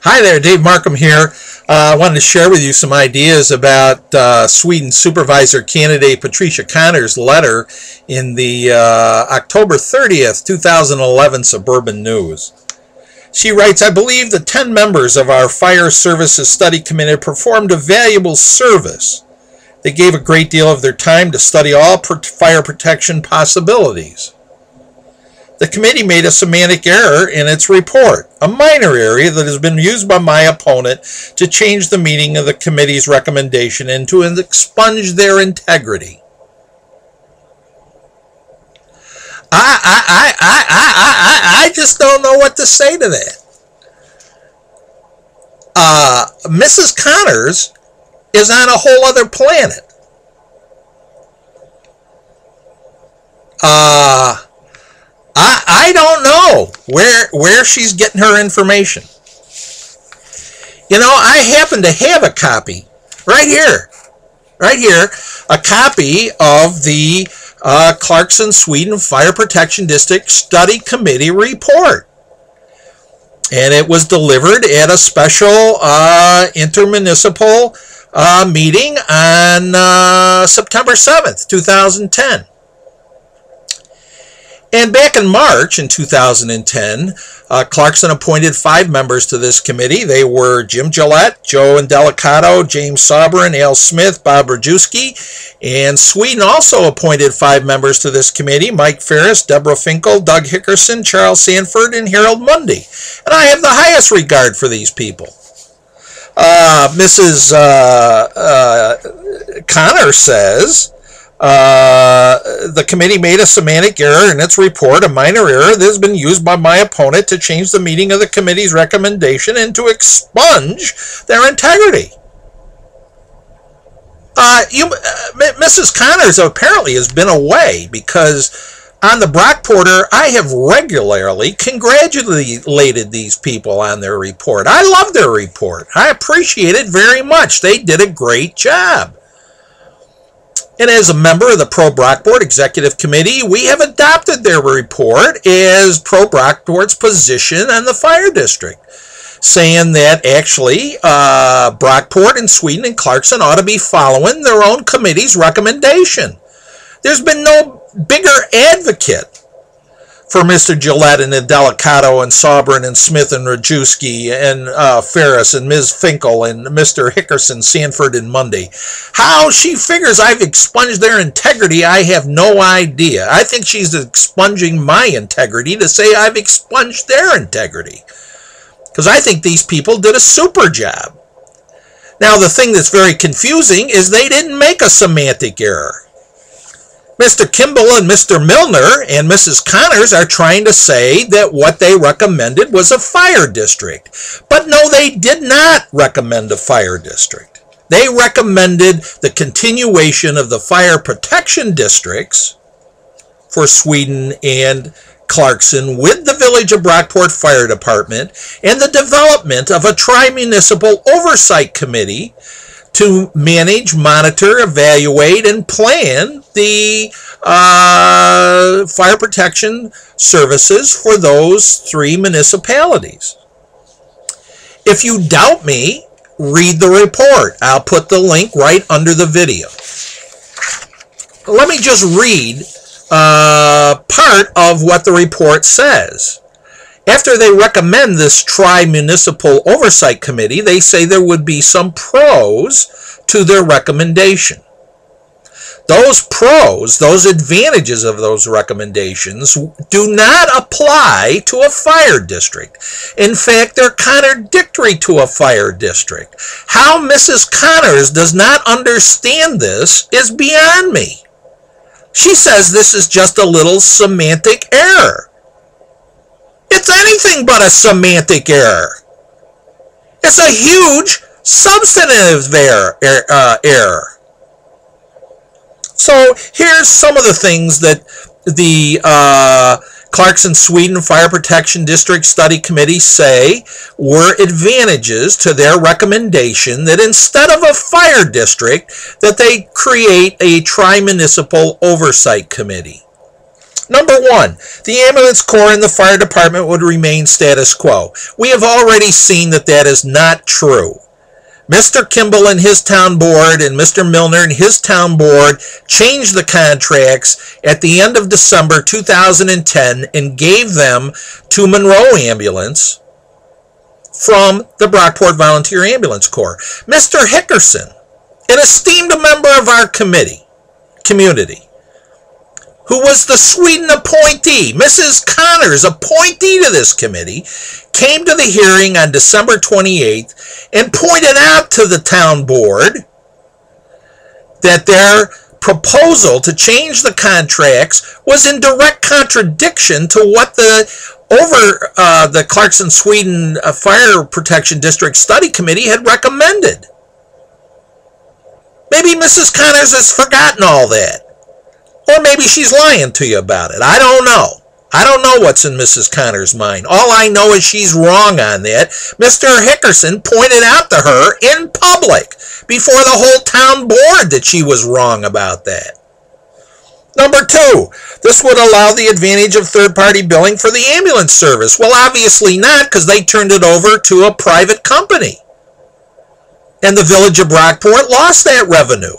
Hi there, Dave Markham here. I wanted to share with you some ideas about Sweden Supervisor candidate Patricia Connor's letter in the October 30th, 2011 Suburban News. She writes, I believe the 10 members of our Fire Services Study Committee performed a valuable service. They gave a great deal of their time to study all fire protection possibilities. The committee made a semantic error in its report, a minor area that has been used by my opponent to change the meaning of the committee's recommendation and to expunge their integrity. I just don't know what to say to that. Mrs. Connors is on a whole other planet. I don't know where she's getting her information. You know, I happen to have a copy right here, a copy of the Clarkson, Sweden Fire Protection District Study Committee report. And it was delivered at a special intermunicipal meeting on September 7th, 2010. And back in March in 2010, Clarkson appointed 5 members to this committee. They were Jim Gillette, Joe Indelicato, James Suburban, Al Smith, Bob Rajewski. And Sweden also appointed 5 members to this committee: Mike Ferris, Deborah Finkel, Doug Hickerson, Charles Sanford, and Harold Mundy. And I have the highest regard for these people. Mrs. Connor says, the committee made a semantic error in its report, a minor error that has been used by my opponent to change the meaning of the committee's recommendation and to expunge their integrity. Mrs. Connors apparently has been away, because on the Brock Porter, I have regularly congratulated these people on their report. I love their report. I appreciate it very much. They did a great job. And as a member of the Pro-Brockport Executive Committee, we have adopted their report as Pro-Brockport's position on the fire district, saying that actually Brockport and Sweden and Clarkson ought to be following their own committee's recommendation. There's been no bigger advocate for Mr. Gillette and Indelicato and Saubrin and Smith and Rajewski and Ferris and Ms. Finkel and Mr. Hickerson, Sanford, and Mundy. How she figures I've expunged their integrity, I have no idea. I think she's expunging my integrity to say I've expunged their integrity, because I think these people did a super job. Now, the thing that's very confusing is they didn't make a semantic error. Mr. Kimball and Mr. Milner and Mrs. Connors are trying to say that what they recommended was a fire district. But no, they did not recommend a fire district. They recommended the continuation of the fire protection districts for Sweden and Clarkson with the Village of Brockport Fire Department, and the development of a tri-municipal oversight committee to manage, monitor, evaluate, and plan the fire protection services for those 3 municipalities. If you doubt me, read the report. I'll put the link right under the video. Let me just read part of what the report says. After they recommend this tri-municipal oversight committee, they say there would be some pros to their recommendation. Those pros, those advantages of those recommendations, do not apply to a fire district. In fact, they're contradictory to a fire district. How Mrs. Connors does not understand this is beyond me. She says this is just a little semantic error. It's anything but a semantic error. It's a huge substantive error. So here's some of the things that the Clarkson, Sweden Fire Protection District Study Committee say were advantages to their recommendation that instead of a fire district, that they create a tri-municipal oversight committee. Number one, the ambulance corps and the fire department would remain status quo. We have already seen that that is not true. Mr. Kimball and his town board and Mr. Milner and his town board changed the contracts at the end of December 2010 and gave them to Monroe Ambulance from the Brockport Volunteer Ambulance Corps. Mr. Hickerson, an esteemed member of our community, who was the Sweden appointee, Mrs. Connors, appointee to this committee, came to the hearing on December 28th and pointed out to the town board that their proposal to change the contracts was in direct contradiction to what the Clarkson Sweden Fire Protection District Study Committee had recommended. Maybe Mrs. Connors has forgotten all that. Or maybe she's lying to you about it. I don't know. I don't know what's in Mrs. Connors' mind. All I know is she's wrong on that. Mr. Hickerson pointed out to her in public before the whole town board that she was wrong about that. Number two, this would allow the advantage of third-party billing for the ambulance service. Well, obviously not, because they turned it over to a private company. And the village of Brockport lost that revenue,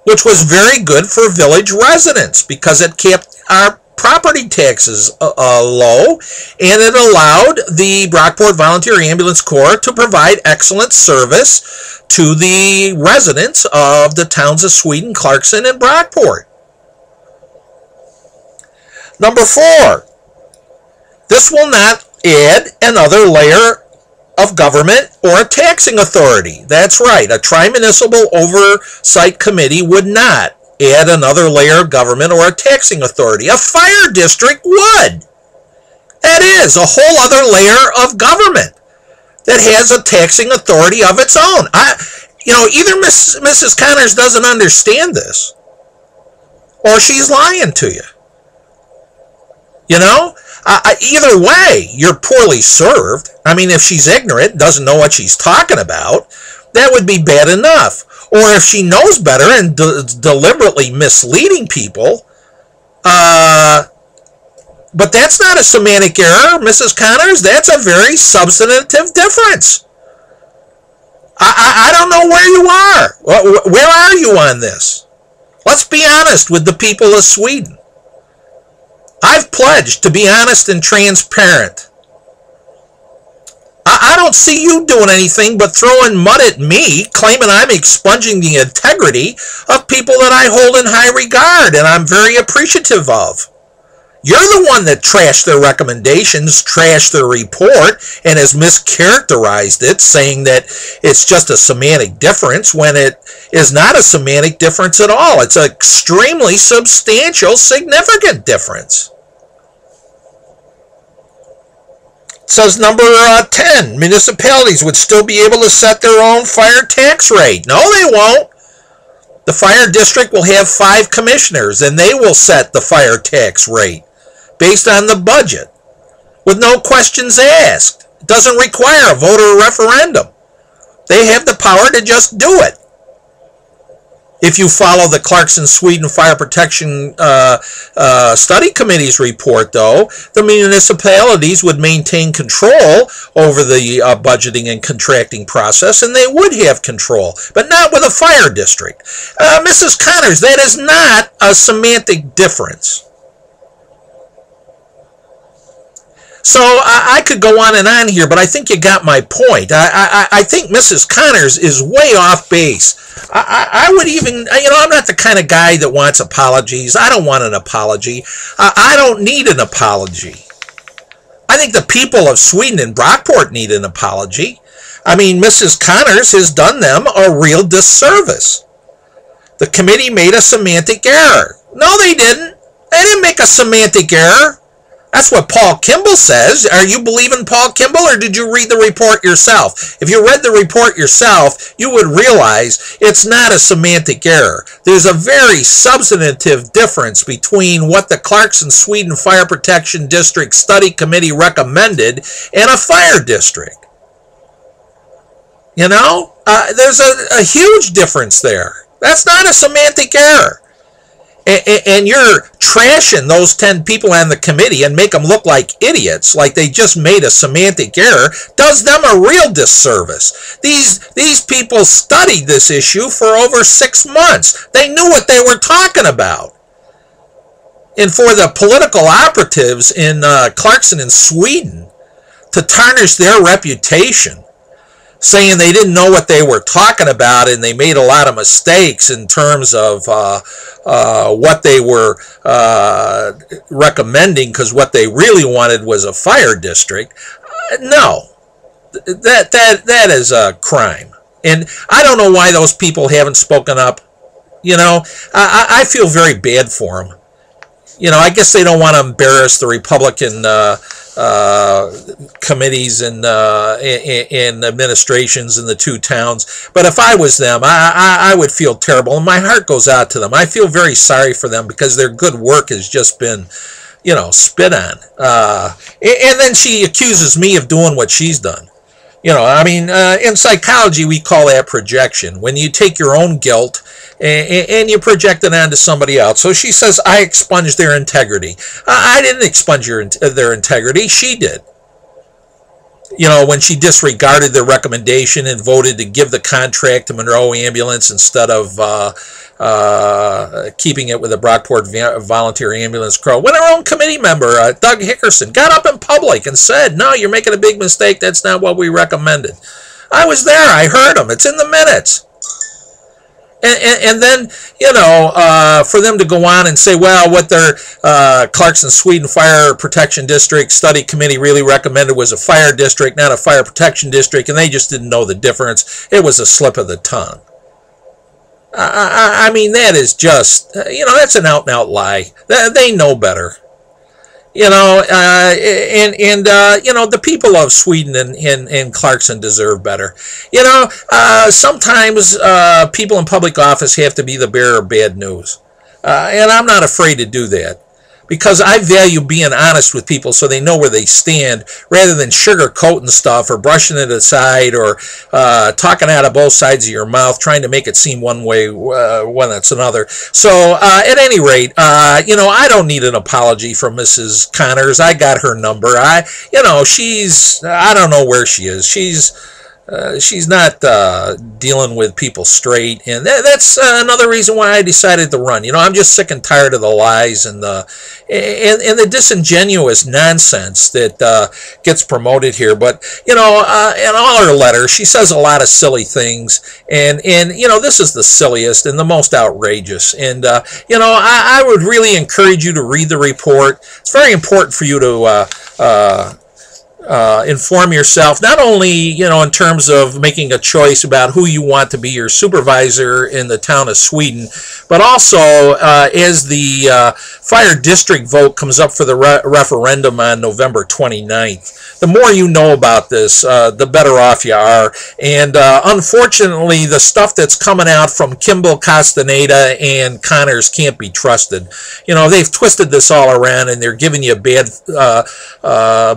which was very good for village residents because it kept our property taxes low, and it allowed the Brockport Volunteer Ambulance Corps to provide excellent service to the residents of the towns of Sweden, Clarkson, and Brockport. Number four, this will not add another layer of government or a taxing authority. That's right, a tri-municipal oversight committee would not add another layer of government or a taxing authority. A fire district would. That is a whole other layer of government that has a taxing authority of its own. Either Mrs. Connors doesn't understand this, or she's lying to you. Either way, you're poorly served. I mean, if she's ignorant, doesn't know what she's talking about, that would be bad enough. Or if she knows better and deliberately misleading people, but that's not a semantic error, Mrs. Connors. That's a very substantive difference. I don't know where you are. Where are you on this? Let's be honest with the people of Sweden. I've pledged to be honest and transparent. I don't see you doing anything but throwing mud at me, claiming I'm expunging the integrity of people that I hold in high regard and I'm very appreciative of. You're the one that trashed their recommendations, trashed their report, and has mischaracterized it, saying that it's just a semantic difference when it is not a semantic difference at all. It's an extremely substantial, significant difference. It says number 10, municipalities would still be able to set their own fire tax rate. No, they won't. The fire district will have 5 commissioners, and they will set the fire tax rate based on the budget with no questions asked. It doesn't require a vote or a referendum. They have the power to just do it. If you follow the Clarkson Sweden Fire Protection Study Committee's report, though, the municipalities would maintain control over the budgeting and contracting process, and they would have control, but not with a fire district. Mrs. Connors, that is not a semantic difference. So I could go on and on here, but I think you got my point. I think Mrs. Connors is way off base. I would even, I'm not the kind of guy that wants apologies. I don't want an apology. I don't need an apology. I think the people of Sweden and Brockport need an apology. I mean, Mrs. Connors has done them a real disservice. The committee made a semantic error. No, they didn't. They didn't make a semantic error. That's what Paul Kimball says. Are you believing Paul Kimball, or did you read the report yourself? If you read the report yourself, you would realize it's not a semantic error. There's a very substantive difference between what the Clarkson Sweden Fire Protection District Study Committee recommended and a fire district. There's a huge difference there. That's not a semantic error. and you're trashing those 10 people on the committee and make them look like idiots, like they just made a semantic error, does them a real disservice. These people studied this issue for over 6 months. They knew what they were talking about. And for the political operatives in Clarkson and Sweden to tarnish their reputation, saying they didn't know what they were talking about and they made a lot of mistakes in terms of what they were recommending, because what they really wanted was a fire district. No, that is a crime. And I don't know why those people haven't spoken up. You know, I feel very bad for them. You know, I guess they don't want to embarrass the Republican committees and administrations in the 2 towns. But if I was them, I would feel terrible, and my heart goes out to them. I feel very sorry for them because their good work has just been, you know, spit on. And then she accuses me of doing what she's done. You know, I mean, in psychology, we call that projection. When you take your own guilt and you project it onto somebody else. So she says, I expunged their integrity. I didn't expunge their integrity. She did. You know, when she disregarded their recommendation and voted to give the contract to Monroe Ambulance instead of keeping it with the Brockport Volunteer Ambulance Crew. When our own committee member, Doug Hickerson, got up in public and said, no, you're making a big mistake. That's not what we recommended. I was there. I heard him. It's in the minutes. And then, you know, for them to go on and say, well, what their Clarkson Sweden Fire Protection District Study Committee really recommended was a fire district, not a fire protection district, and they just didn't know the difference. It was a slip of the tongue. I mean, that is just, you know, that's an out-and-out lie. They know better. You know, you know, the people of Sweden and Clarkson deserve better. You know, sometimes people in public office have to be the bearer of bad news. And I'm not afraid to do that, because I value being honest with people so they know where they stand, rather than sugarcoating stuff or brushing it aside or talking out of both sides of your mouth, trying to make it seem one way when it's another. So at any rate, you know, I don't need an apology from Mrs. Connors. I got her number. You know, I don't know where she is. She's not dealing with people straight, and that's another reason why I decided to run. You know, I'm just sick and tired of the lies and the disingenuous nonsense that gets promoted here. But, you know, in all her letters, she says a lot of silly things, and you know, this is the silliest and the most outrageous. And you know, I would really encourage you to read the report. It's very important for you to inform yourself, not only, you know, in terms of making a choice about who you want to be your supervisor in the town of Sweden, but also as the fire district vote comes up for the referendum on November 29th. The more you know about this, the better off you are. And unfortunately, the stuff that's coming out from Kimball, Castaneda, and Connors can't be trusted. You know, they've twisted this all around, and they're giving you a bad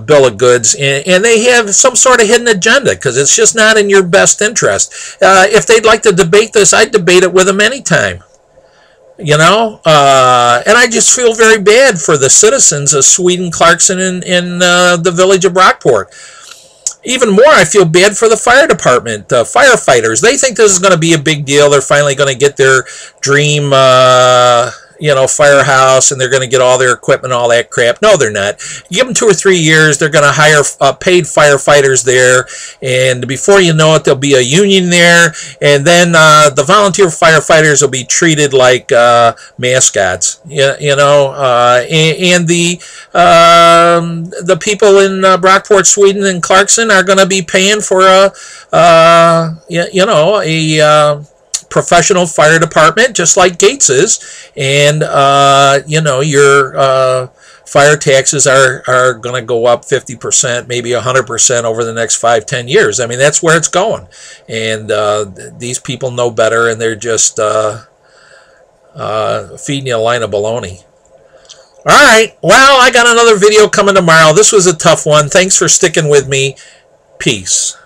bill of goods. And they have some sort of hidden agenda, because it's just not in your best interest. If they'd like to debate this, I'd debate it with them anytime. You know, and I just feel very bad for the citizens of Sweden, Clarkson, and the village of Brockport. Even more, I feel bad for the fire department, firefighters. They think this is going to be a big deal. They're finally going to get their dream you know, firehouse, and they're going to get all their equipment, all that crap. No, they're not. You give them 2 or 3 years, they're going to hire paid firefighters there, and before you know it, there'll be a union there, and then the volunteer firefighters will be treated like mascots, you know, and the people in Brockport, Sweden, and Clarkson are going to be paying for you know, a professional fire department, just like Gates is, and you know, your fire taxes are going to go up 50%, maybe 100% over the next 5-10 years. I mean, that's where it's going, and these people know better, and they're just feeding you a line of baloney. All right, well, I got another video coming tomorrow. This was a tough one. Thanks for sticking with me. Peace.